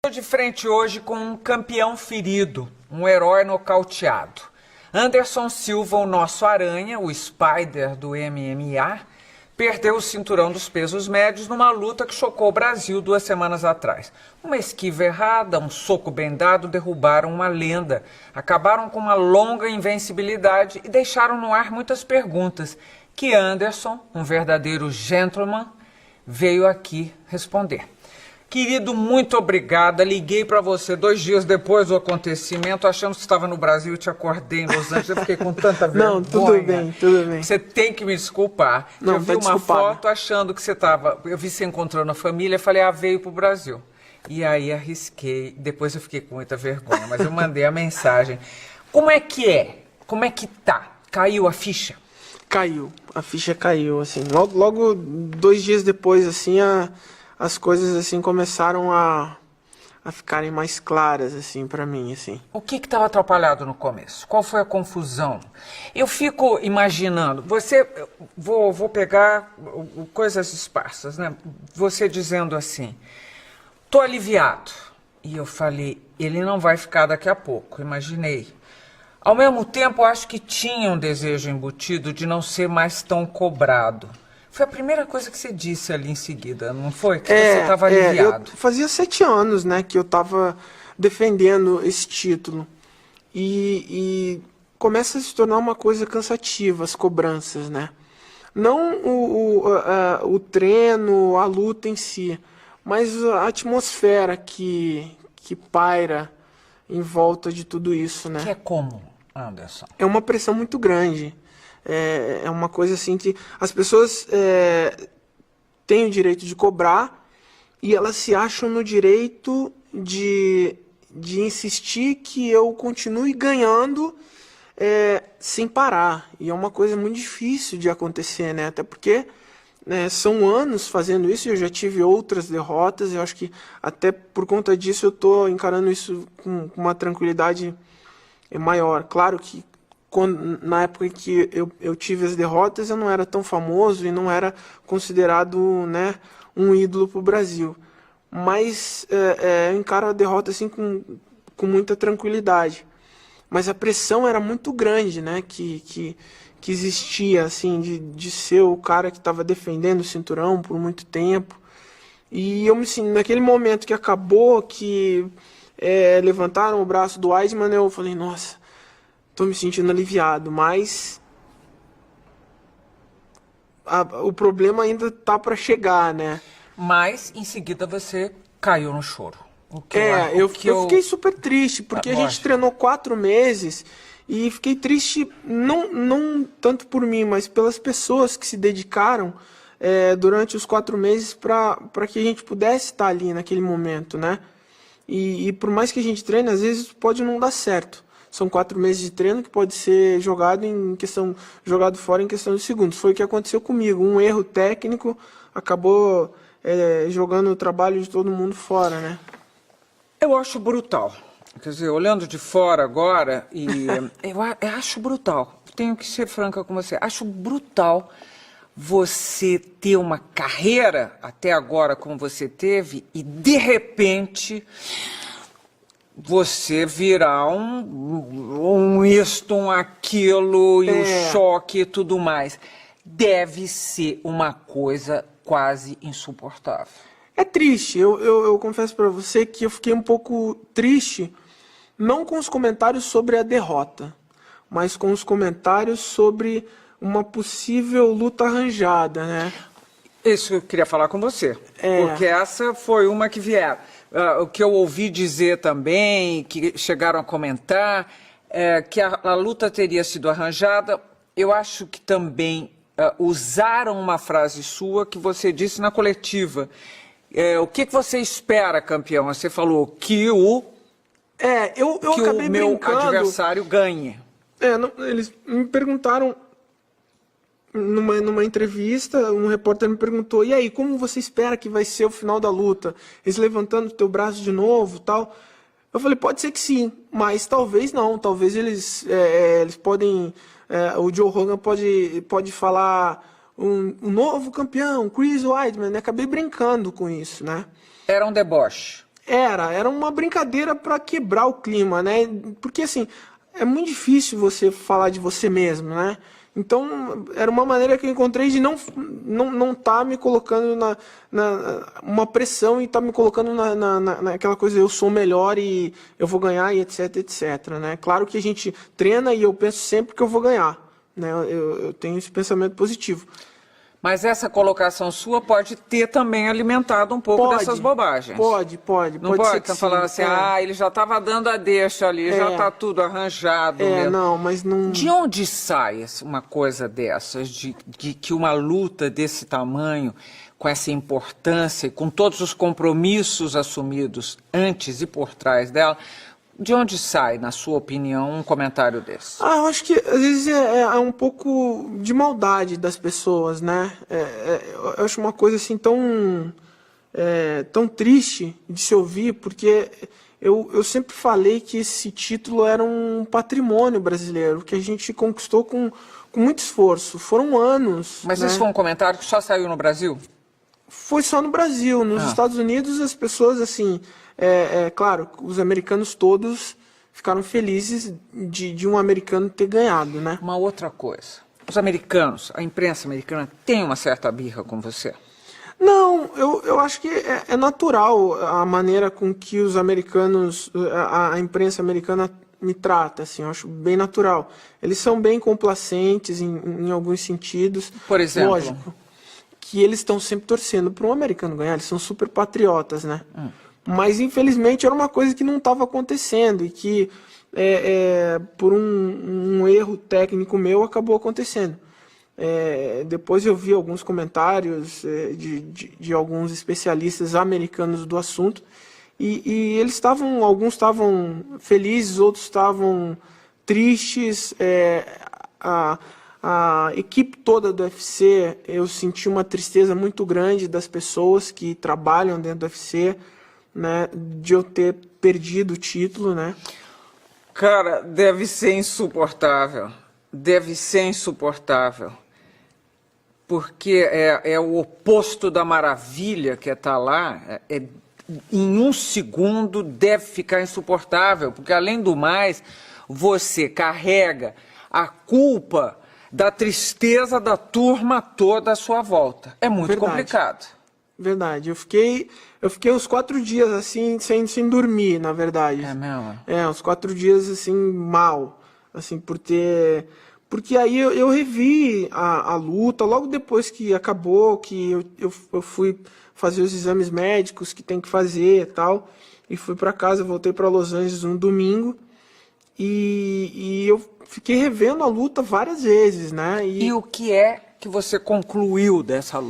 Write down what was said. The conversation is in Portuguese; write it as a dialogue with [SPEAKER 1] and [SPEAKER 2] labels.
[SPEAKER 1] Estou de frente hoje com um campeão ferido, um herói nocauteado. Anderson Silva, o nosso aranha, o Spider do MMA, perdeu o cinturão dos pesos médios numa luta que chocou o Brasil 2 semanas atrás. Uma esquiva errada, um soco bem dado derrubaram uma lenda, acabaram com uma longa invencibilidade e deixaram no ar muitas perguntas que Anderson, um verdadeiro gentleman, veio aqui responder. Querido, muito obrigada. Liguei para você 2 dias depois do acontecimento, achando que estava no Brasil e te acordei em Los Angeles. Eu fiquei com tanta vergonha.
[SPEAKER 2] Não, tudo bem, tudo bem.
[SPEAKER 1] Você tem que me desculpar.
[SPEAKER 2] Não,
[SPEAKER 1] eu vi uma foto achando que você estava... Eu vi você encontrando a família, falei, veio para o Brasil. E aí arrisquei. Depois eu fiquei com muita vergonha, mas eu mandei a mensagem. Como é que é? Como é que tá? Caiu a ficha?
[SPEAKER 2] Caiu. A ficha caiu, assim. Logo 2 dias depois, assim, as coisas assim começaram a ficarem mais claras assim para mim, assim.
[SPEAKER 1] O que estava atrapalhado no começo? Qual foi a confusão? Eu fico imaginando, vou pegar coisas esparsas, né? Você dizendo assim, tô aliviado. E eu falei, ele não vai ficar daqui a pouco, imaginei. Ao mesmo tempo, acho que tinha um desejo embutido de não ser mais tão cobrado. Foi a primeira coisa que você disse ali em seguida, não foi? Que você estava aliviado.
[SPEAKER 2] Fazia 7 anos, né, que eu estava defendendo esse título. E começa a se tornar uma coisa cansativa, as cobranças, né? Não o treino, a luta em si, mas a atmosfera que paira em volta de tudo isso, né?
[SPEAKER 1] Que é como, Anderson?
[SPEAKER 2] É uma pressão muito grande. É uma coisa assim que as pessoas têm o direito de cobrar e elas se acham no direito de insistir que eu continue ganhando sem parar. E é uma coisa muito difícil de acontecer, né? Até porque são anos fazendo isso e eu já tive outras derrotas. Eu acho que até por conta disso eu estou encarando isso com uma tranquilidade maior. Claro que na época em que eu tive as derrotas, eu não era tão famoso e não era considerado, né, um ídolo para o Brasil. Mas eu encaro a derrota assim, com muita tranquilidade. Mas a pressão era muito grande, né, que existia, assim, de ser o cara que estava defendendo o cinturão por muito tempo. E eu me senti, naquele momento que acabou, que levantaram o braço do Weidman, eu falei, nossa, tô me sentindo aliviado, mas o problema ainda tá para chegar, né?
[SPEAKER 1] Mas em seguida você caiu no choro.
[SPEAKER 2] Eu fiquei super triste, porque a gente treinou 4 meses e fiquei triste não tanto por mim, mas pelas pessoas que se dedicaram durante os 4 meses para que a gente pudesse estar ali naquele momento, né? E por mais que a gente treine, às vezes pode não dar certo. São 4 meses de treino que pode ser jogado fora em questão de segundos. Foi o que aconteceu comigo. Um erro técnico acabou jogando o trabalho de todo mundo fora, né?
[SPEAKER 1] Eu acho brutal. Quer dizer, olhando de fora agora, eu acho brutal. Tenho que ser franca com você. Acho brutal você ter uma carreira até agora como você teve e, de repente, você virar um isto, um aquilo, e o choque e tudo mais. Deve ser uma coisa quase insuportável.
[SPEAKER 2] É triste. Eu confesso para você que eu fiquei um pouco triste, não com os comentários sobre a derrota, mas com os comentários sobre uma possível luta arranjada, né?
[SPEAKER 1] Isso eu queria falar com você, porque essa foi uma que vieram. O que eu ouvi dizer também, que chegaram a comentar, que a luta teria sido arranjada. Eu acho que também usaram uma frase sua que você disse na coletiva. O que você espera, campeão? Você falou que o meu adversário ganhe.
[SPEAKER 2] Eles me perguntaram numa entrevista, um repórter me perguntou, e aí, como você espera que vai ser o final da luta? Eles levantando o teu braço de novo, tal. Eu falei, pode ser que sim, mas talvez não. Talvez eles podem... o Joe Rogan pode falar um novo campeão, Chris Weidman, né? Acabei brincando com isso, né?
[SPEAKER 1] Era um deboche.
[SPEAKER 2] Era uma brincadeira para quebrar o clima, né? Porque assim, é muito difícil você falar de você mesmo, né? Então, era uma maneira que eu encontrei de não tá me colocando uma pressão e tá me colocando naquela coisa, eu sou melhor e eu vou ganhar e etc, né? Claro que a gente treina e eu penso sempre que eu vou ganhar, né? Eu tenho esse pensamento positivo.
[SPEAKER 1] Mas essa colocação sua pode ter também alimentado um pouco dessas bobagens.
[SPEAKER 2] Pode.
[SPEAKER 1] Não pode
[SPEAKER 2] ser
[SPEAKER 1] estar
[SPEAKER 2] que
[SPEAKER 1] falando
[SPEAKER 2] sim,
[SPEAKER 1] assim, ele já estava dando a deixa ali, já está tudo arranjado mesmo.
[SPEAKER 2] Não, mas não...
[SPEAKER 1] De onde sai uma coisa dessas, de que uma luta desse tamanho, com essa importância, com todos os compromissos assumidos antes e por trás dela, de onde sai, na sua opinião, um comentário desse?
[SPEAKER 2] Eu acho que às vezes é um pouco de maldade das pessoas, né? Eu acho uma coisa assim tão triste de se ouvir, porque eu sempre falei que esse título era um patrimônio brasileiro, que a gente conquistou com muito esforço. Foram anos.
[SPEAKER 1] Mas
[SPEAKER 2] né?
[SPEAKER 1] isso foi um comentário que só saiu no Brasil?
[SPEAKER 2] Foi só no Brasil. Nos Estados Unidos, as pessoas, assim... claro, os americanos todos ficaram felizes de um americano ter ganhado, né?
[SPEAKER 1] Uma outra coisa. Os americanos, a imprensa americana, tem uma certa birra com você?
[SPEAKER 2] Não, eu acho que é natural a maneira com que os americanos, a imprensa americana me trata, assim, eu acho bem natural. Eles são bem complacentes em alguns sentidos.
[SPEAKER 1] Por exemplo?
[SPEAKER 2] Lógico que eles estão sempre torcendo para um americano ganhar, eles são super patriotas, né? Mas, infelizmente, era uma coisa que não estava acontecendo e que, por um erro técnico meu, acabou acontecendo. Depois eu vi alguns comentários de alguns especialistas americanos do assunto e eles alguns estavam felizes, outros estavam tristes. A equipe toda do UFC, eu senti uma tristeza muito grande das pessoas que trabalham dentro do UFC, né, de eu ter perdido o título, né?
[SPEAKER 1] Cara, deve ser insuportável. Deve ser insuportável. Porque é o oposto da maravilha que é estar lá. Em um segundo deve ficar insuportável. Porque, além do mais, você carrega a culpa da tristeza da turma toda à sua volta. É muito complicado.
[SPEAKER 2] Verdade. Eu fiquei uns 4 dias assim, sem dormir, na verdade.
[SPEAKER 1] É mesmo?
[SPEAKER 2] Uns 4 dias assim, mal. Assim, porque aí eu revi a luta, logo depois que acabou, que eu fui fazer os exames médicos que tem que fazer e tal. E fui para casa, voltei para Los Angeles no domingo. E eu fiquei revendo a luta várias vezes, né?
[SPEAKER 1] E o que é que você concluiu dessa luta?